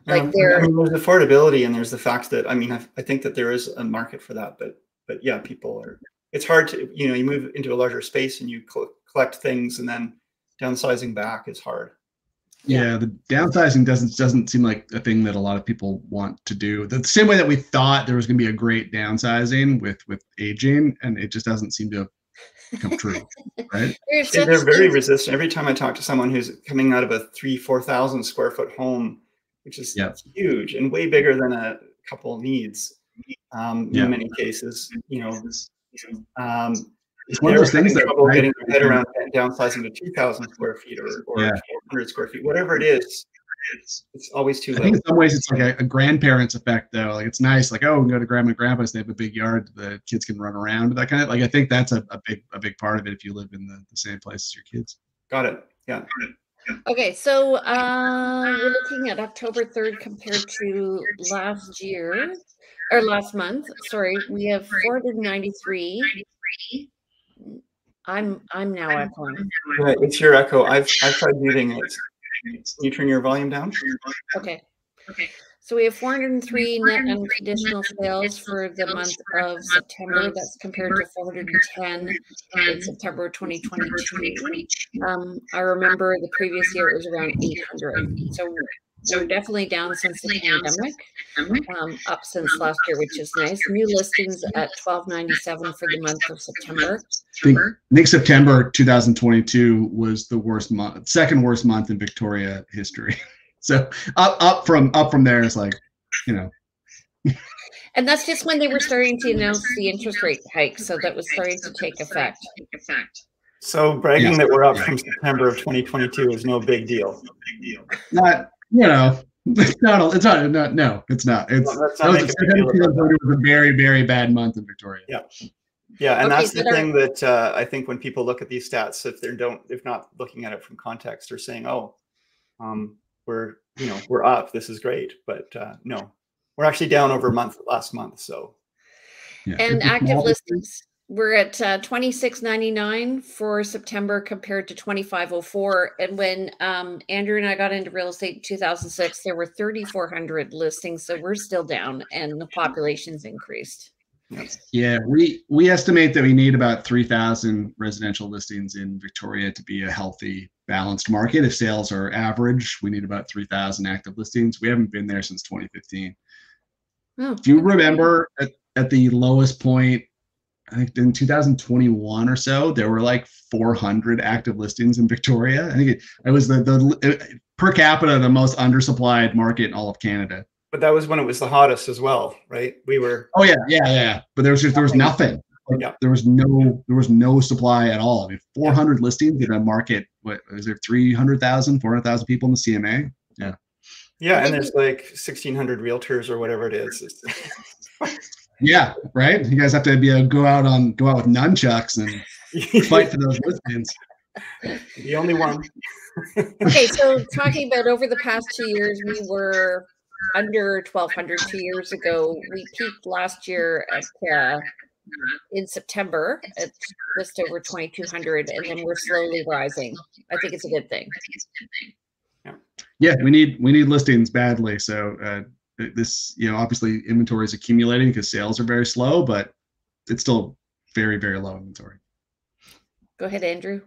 There's affordability, and there's the fact that, I think that there is a market for that, but yeah, people are, it's hard to, you move into a larger space and you collect things, and then downsizing back is hard. Yeah, the downsizing doesn't seem like a thing that a lot of people want to do. The same way that we thought there was going to be a great downsizing with aging, and it just doesn't seem to come true, right? They're very resistant. Every time I talk to someone who's coming out of a 3,000-4,000 square foot home, which is huge and way bigger than a couple needs, in many cases, it's one of those things that trouble getting their head around downsizing to 2,000 square feet or 400 square feet, whatever it is. It's always too little. I think in some ways it's like a grandparents effect, though. Like, it's nice, like, oh, we can go to grandma and grandpa's, they have a big yard, the kids can run around, that kind of, like, I think that's a big part of it if you live in the same place as your kids. Got it. Yeah. Okay, so we're looking at October 3rd compared to last year, or last month. Sorry, we have 493. I'm now echoing. Yeah, it's your echo. I've tried muting it. Can you turn your volume down? Okay. So we have 403 net unconditional sales for the month of September. That's compared to 410 in September 2022. I remember the previous year it was around 800. So we're definitely down since the pandemic, up since last year, which is nice. New listings at 1,297 for the month of September. I think September 2022 was the worst month, second worst month in Victoria history. So up from there is like, And that's just when they were starting to announce the interest rate hike. So that was starting to take effect. So bragging that we're up from September of 2022 is no big deal. Not, it's not. It's not. It was a very, very bad month in Victoria. Yeah, and that's the thing that I think when people look at these stats, if not looking at it from context, or saying, "Oh, we're up. This is great," but no, we're actually down over last month. So, and active listings, we're at 2699 for September compared to 2504. And when Andrew and I got into real estate in 2006, there were 3,400 listings. So we're still down, and the population's increased. Yeah, we estimate that we need about 3,000 residential listings in Victoria to be a healthy, balanced market. If sales are average, we need about 3,000 active listings. We haven't been there since 2015. Do you remember at the lowest point, I think in 2021 or so, there were like 400 active listings in Victoria. I think it was the per capita, the most undersupplied market in all of Canada. But that was when it was the hottest as well, right? We were. Oh yeah. But there was nothing. There was no supply at all. I mean, 400 listings in a market. What is there? 300,000, 400,000 people in the CMA. Yeah. Yeah, and there's like 1,600 realtors or whatever it is. Yeah, right. You guys have to go out with nunchucks and fight for those listings. The only one. Okay, so talking about over the past 2 years, we were under 1,200 2 years ago. We peaked last year in September at just over 2,200, and then we're slowly rising. I think it's a good thing. Yeah, we need listings badly. So this, obviously inventory is accumulating because sales are very slow, but it's still very, very low inventory. Go ahead, Andrew.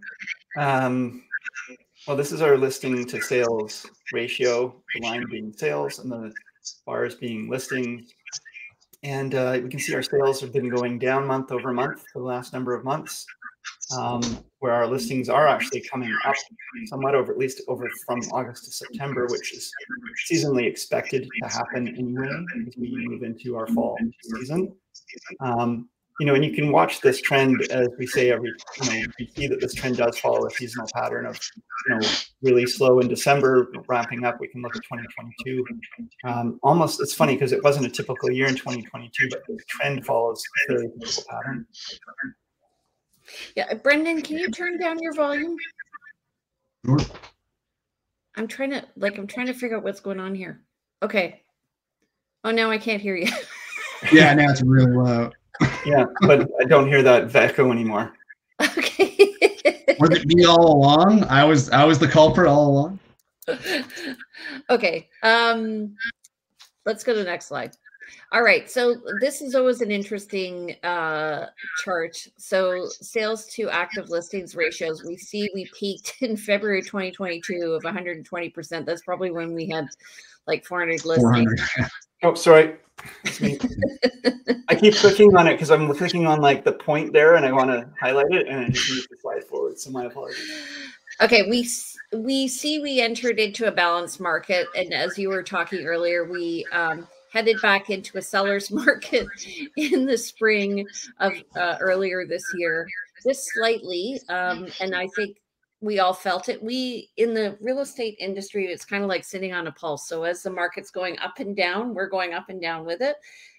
Well, this is our listing to sales ratio, the line being sales and the bars being listings. And we can see our sales have been going down month over month for the last number of months, where our listings are actually coming up somewhat at least from August to September, which is seasonally expected to happen anyway as we move into our fall season. And you can watch this trend, as we say we see that this trend does follow a seasonal pattern of, really slow in December, ramping up. We can look at 2022. Almost, it's funny because it wasn't a typical year in 2022, but the trend follows a fairly typical pattern. Yeah, Brendon, can you turn down your volume? Sure. I'm trying to figure out what's going on here. Okay. Oh, now I can't hear you. Yeah, now it's really low. Yeah, but I don't hear that echo anymore. Okay. Was it me all along? I was the culprit all along. Okay. Let's go to the next slide. All right. So this is always an interesting chart. So sales to active listings ratios. We peaked in February 2022 of 120%. That's probably when we had like 400 listings. 400. Oh, sorry. It's me. I keep clicking on it because I'm clicking on like the point there and I want to highlight it and I just move the slide forward. So my apologies. Okay, we entered into a balanced market, and as you were talking earlier, we headed back into a seller's market in the spring of earlier this year, just slightly, and I think we all felt it. We in the real estate industry, it's kind of like sitting on a pulse. So as the market's going up and down, we're going up and down with it,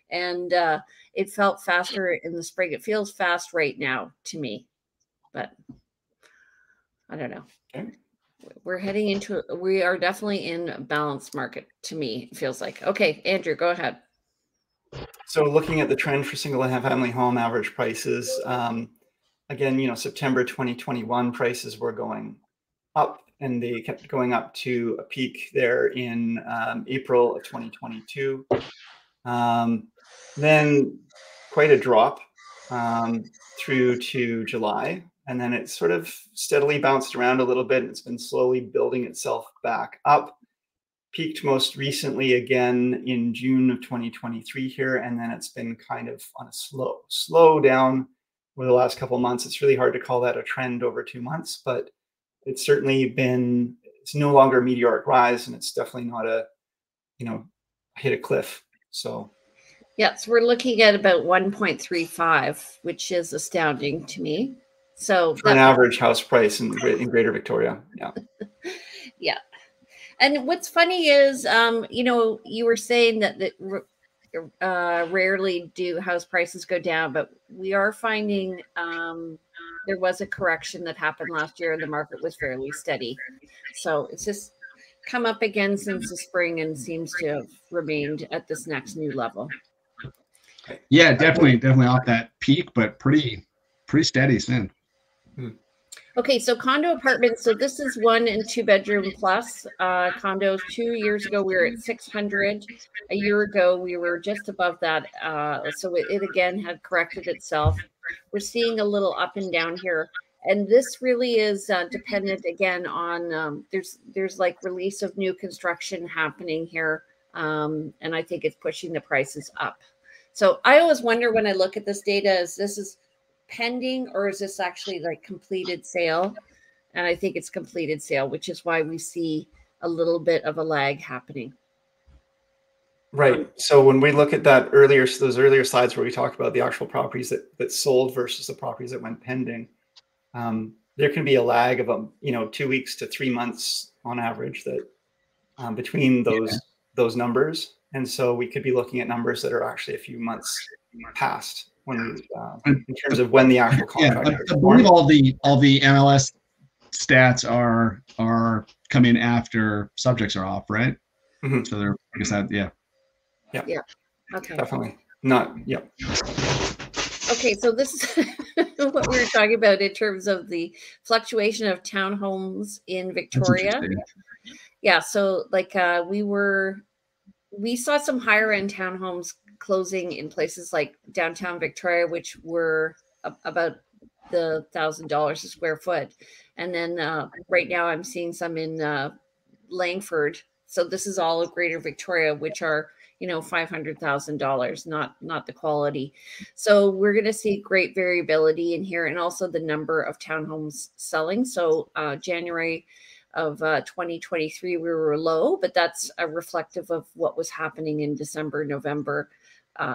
and it felt faster in the spring. It feels fast right now to me, but I don't know. Okay. We are definitely in a balanced market to me, it feels like. Okay, Andrew, go ahead. So looking at the trend for single family home average prices, again, September 2021 prices were going up and they kept going up to a peak there in April of 2022. Then quite a drop through to July. And then it sort of steadily bounced around a little bit. It's been slowly building itself back up. Peaked most recently again in June of 2023 here. And then it's been kind of on a slow down over the last couple of months. It's really hard to call that a trend over 2 months, but it's certainly been, it's no longer a meteoric rise and it's definitely not a, hit a cliff. So. Yeah, so we're looking at about 1.35, which is astounding to me. So for an average house price in Greater Victoria, yeah. Yeah, and what's funny is, you were saying that rarely do house prices go down, but we are finding there was a correction that happened last year, and the market was fairly steady. So it's just come up again since the spring and seems to have remained at this next new level. Yeah, definitely off that peak, but pretty steady since. Okay, so condo apartments. So this is 1 and 2 bedroom plus condos. 2 years ago, we were at 600. A year ago, we were just above that. So it again had corrected itself. We're seeing a little up and down here. And this really is dependent again on there's like release of new construction happening here. And I think it's pushing the prices up. So I always wonder when I look at this data, is this pending or is this actually like completed sale? And I think it's completed sale, which is why we see a little bit of a lag happening. Right. So when we look at those earlier slides where we talked about the actual properties that sold versus the properties that went pending, there can be a lag of 2 weeks to 3 months on average that between those numbers. And so we could be looking at numbers that are actually a few months past when in terms of when the actual contract. Yeah, I believe all the MLS stats are coming after subjects are off, right? Mm-hmm. So they're, I guess that, yeah. Okay. Definitely not. Yeah. Okay, so this is what we were talking about in terms of the fluctuation of townhomes in Victoria. Yeah, so like we saw some higher end townhomes closing in places like downtown Victoria, which were about the $1,000 a square foot. And then right now I'm seeing some in Langford. So this is all of Greater Victoria, which are, $500,000, not the quality. So we're going to see great variability in here, and also the number of townhomes selling. So January of 2023, we were low, but that's reflective of what was happening in December, November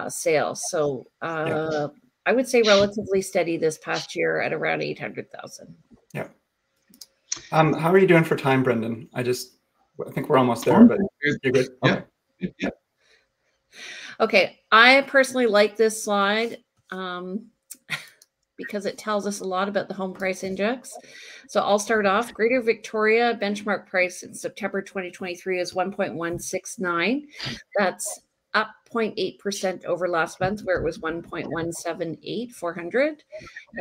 sales. So I would say relatively steady this past year at around 800,000. Yeah. How are you doing for time, Brendon? I think we're almost there, but you're good. Okay. Yeah. Okay. I personally like this slide because it tells us a lot about the home price index. So I'll start off. Greater Victoria benchmark price in September 2023 is 1.169. That's up 0.8% over last month, where it was 1.178,400,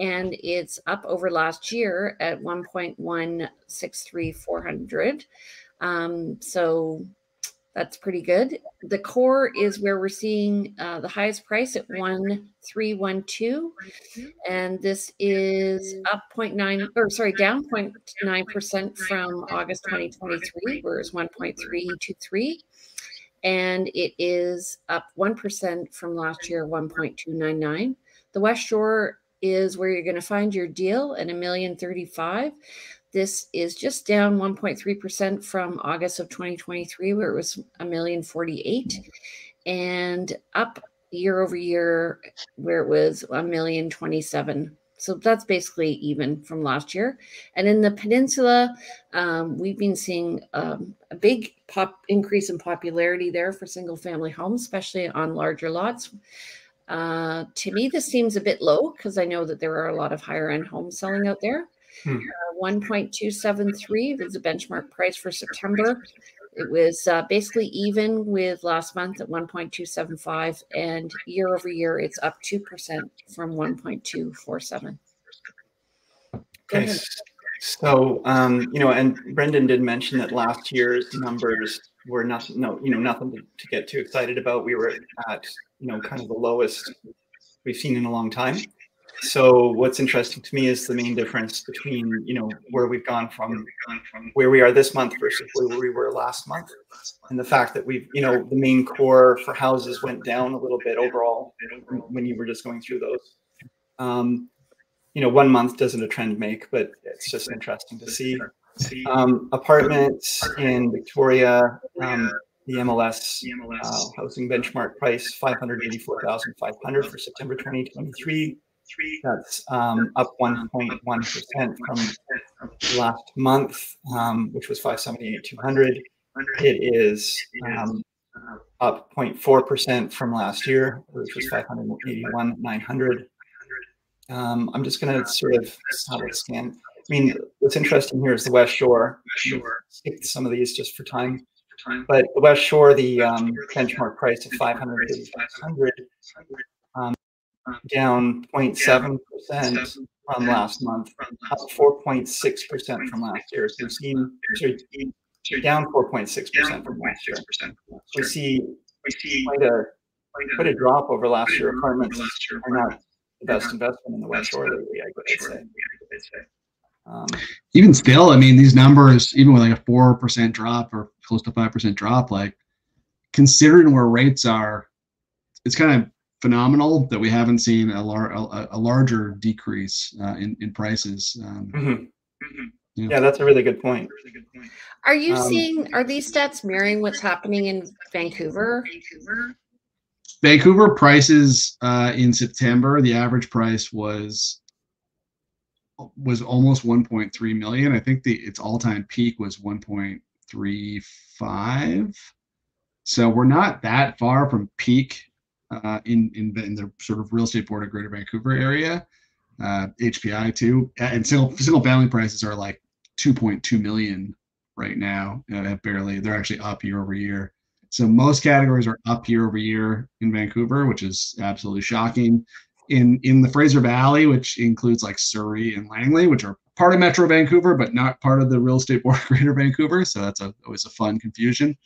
and it's up over last year at 1.163,400. So that's pretty good. The core is where we're seeing the highest price at 1,312, and this is up down 0.9% from August 2023, where it's 1.323. and it is up 1% from last year, 1.299. The West Shore is where you're going to find your deal at $1,035,000. This is just down 1.3% from August of 2023, where it was $1,048,000, and up year over year, where it was $1,027,000. So that's basically even from last year. And in the peninsula, we've been seeing a big increase in popularity there for single family homes, especially on larger lots. To me, this seems a bit low because I know that there are a lot of higher end homes selling out there. 1.273 was the benchmark price for September. It was basically even with last month at 1.275, and year over year, it's up 2% from 1.247. Okay, so and Brendon did mention that last year's numbers were nothing to get too excited about. We were at kind of the lowest we've seen in a long time. So what's interesting to me is the main difference between, where we've gone from where we are this month versus where we were last month. And the fact that we've, the main core for houses went down a little bit overall when you were just going through those. 1 month doesn't a trend make, but it's just interesting to see. Apartments in Victoria, the MLS housing benchmark price, 584,500 for September 2023. That's up 1.1% from last month, which was 578,200. It is up 0.4% from last year, which was 581,900. I'm just going to sort of have a scan. I mean, what's interesting here is the West Shore. Skip some of these just for time. But the West Shore, the benchmark price of 500,500, down 0.7% from last month, up 4.6% from last year. So we've seen down 4.6% from last year. We see quite a drop over last year. Apartments are not the best investment in the West Shore lately, I would say. Even still, I mean, these numbers, even with like a 4% drop or close to 5% drop, like considering where rates are, it's kind of phenomenal that we haven't seen a larger decrease in prices. Yeah, that's a really good point. Are you seeing, are these stats mirroring what's happening in Vancouver? Vancouver prices in September, the average price was almost 1.3 million. I think its all-time peak was 1.35. So we're not that far from peak in the sort of real estate board of Greater Vancouver area, HPI too, and single family prices are like 2.2 million right now. They're actually up year over year. So most categories are up year over year in Vancouver, which is absolutely shocking. In the Fraser Valley, which includes like Surrey and Langley, which are part of Metro Vancouver, but not part of the real estate board of Greater Vancouver. So that's always a fun confusion.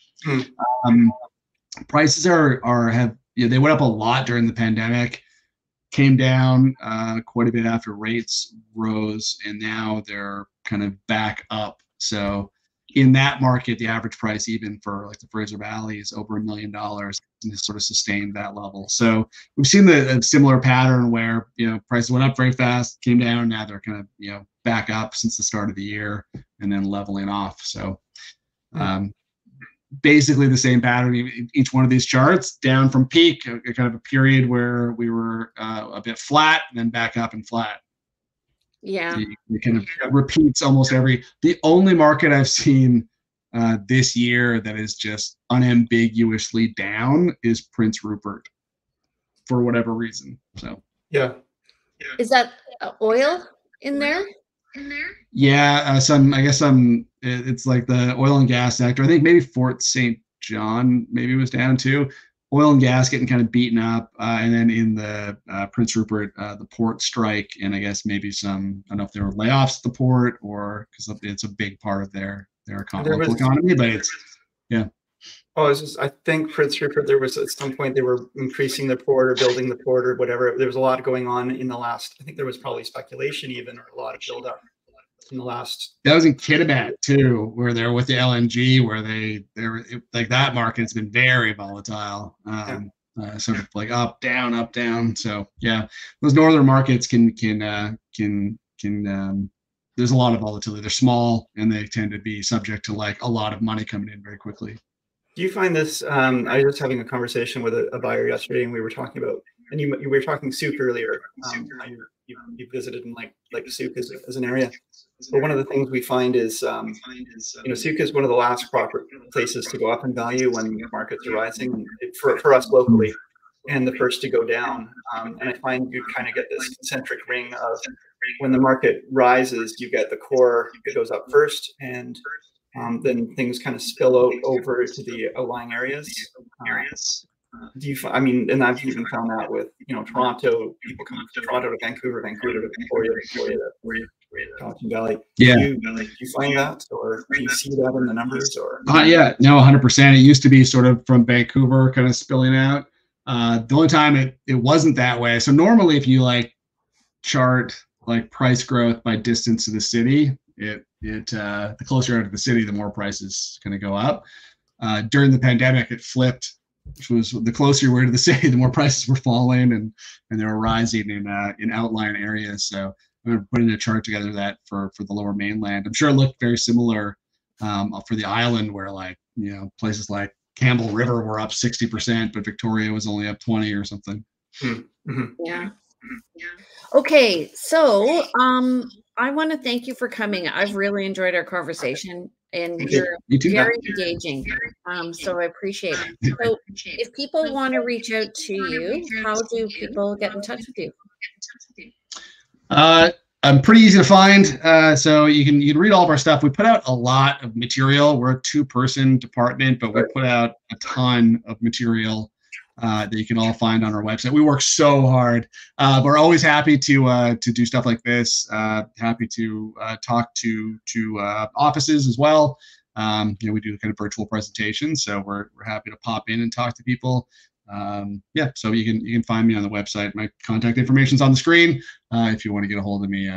Prices they went up a lot during the pandemic, came down quite a bit after rates rose, and now they're kind of back up. So in that market, the average price, even for like the Fraser Valley, is over $1 million, and has sort of sustained that level. So we've seen a similar pattern where prices went up very fast, came down, now they're kind of back up since the start of the year, and then leveling off. So basically the same pattern. Each one of these charts down from peak, kind of a period where we were a bit flat, and then back up and flat. Yeah, it kind of repeats almost the only market I've seen this year that is just unambiguously down is Prince Rupert, for whatever reason. So yeah. Is that oil in there? Yeah, it's like the oil and gas sector. I think maybe Fort St. John maybe was down too. Oil and gas getting kind of beaten up, and then in the Prince Rupert, the port strike, and I guess maybe I don't know if there were layoffs at the port, or because it's a big part of their economy, but it's I think Prince Rupert, there was at some point they were increasing the port or building the port or whatever. There was a lot going on in the last, I think there was probably speculation even, or a lot of buildup in the last. That was in Kitimat too, where they're with the LNG, where they were like that market's been very volatile. Sort of like up, down. So yeah, those northern markets can there's a lot of volatility. They're small and they tend to be subject to like a lot of money coming in very quickly. Do you find this? I was just having a conversation with a buyer yesterday, and we were talking about, and you were talking Souk earlier. You visited in like Souk as an area. But one of the things we find is, Souk is one of the last proper places to go up in value when markets are rising for us locally, and the first to go down. And I find you kind of get this concentric ring of when the market rises, you get the core that goes up first, and then things kind of spill out over to the outlying areas. Do you? I mean, and I've even found that with Toronto. People come to Toronto to Vancouver to Victoria to Johnston Valley. Yeah. Do you find that, or do you see that in the numbers? Or yeah, no, 100%. It used to be sort of from Vancouver kind of spilling out. The only time it wasn't that way. So normally, if you like chart like price growth by distance to the city, the closer out to the city, the more prices kind of go up. During the pandemic, it flipped, which was the closer you were to the city, the more prices were falling and they were rising in outlying areas. So I'm putting a chart together that for the Lower Mainland. I'm sure it looked very similar for the island, where places like Campbell River were up 60%, but Victoria was only up 20 or something. Mm-hmm. Yeah. Okay, so I want to thank you for coming. I've really enjoyed our conversation, and you're very engaging. So I appreciate it. So if people want to reach out to you, how do people get in touch with you? I'm pretty easy to find. So you can read all of our stuff. We put out a lot of material. We're a 2-person department, but we put out a ton of material that you can all find on our website. We work so hard. We're always happy to do stuff like this. Happy to talk to offices as well. We do kind of virtual presentations, so we're happy to pop in and talk to people. So you can find me on the website. My contact information's on the screen. If you want to get a hold of me,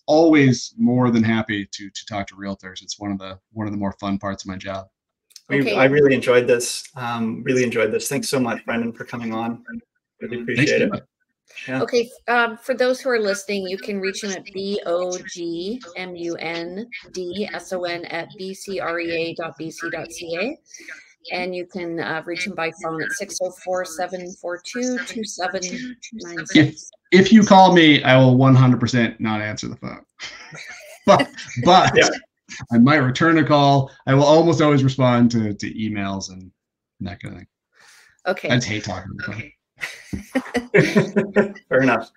always more than happy to talk to realtors. It's one of the more fun parts of my job. Okay. I really enjoyed this. Thanks so much, Brendon, for coming on. Really appreciate it. Yeah. Okay. For those who are listening, you can reach him at bogmunson@bcrea.bc.ca. And you can reach him by phone at 604-742-2796. If you call me, I will 100% not answer the phone. but yeah. I might return a call. I will almost always respond to emails and that kind of thing. Okay. I just hate talking on the phone. Fair enough.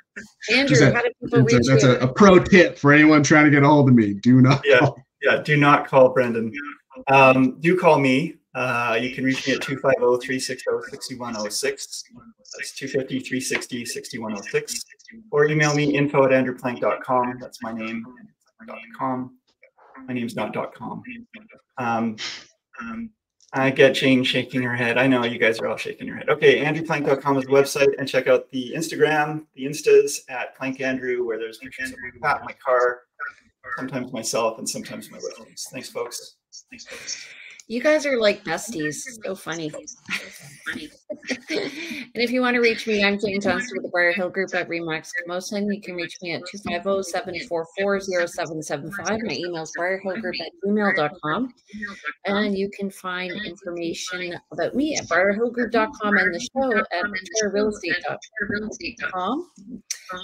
Andrew, how do people reach you? That's a pro tip for anyone trying to get a hold of me. Do not call. Yeah, do not call Brendon. Do call me. You can reach me at 250-360-6106. That's 250-360-6106. Or email me info@andrewplank.com. That's my name. .com. My name's not .com. I get Jane shaking her head. I know you guys are all shaking your head. Okay, andrewplank.com is the website, and check out the Instagram, the Instas at PlankAndrew, where there's pictures of my car, sometimes myself, and sometimes my residents. Thanks, folks. You guys are like besties. So funny. And if you want to reach me, I'm Jane Johnston with the Briar Hill Group at Remax Promotion. You can reach me at 250-744-0775. My email is briarhillgroup@gmail.com. And you can find information about me at briarhillgroup.com and the show at realestate.com.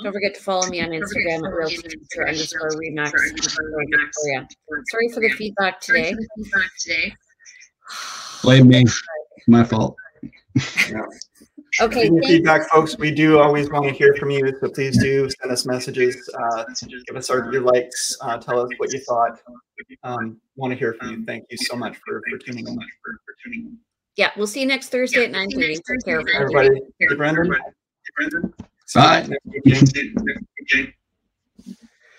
Don't forget to follow me on Instagram at realtor_Remax. Sorry for the feedback today. Blame me. My fault. Yeah. Okay. Feedback, folks. We do always want to hear from you, so please do send us messages. Give us your likes. Tell us what you thought. Want to hear from you. Thank you so much for tuning in. Yeah, we'll see you next Thursday at 9:30. Take care, everybody. Brendon. Bye.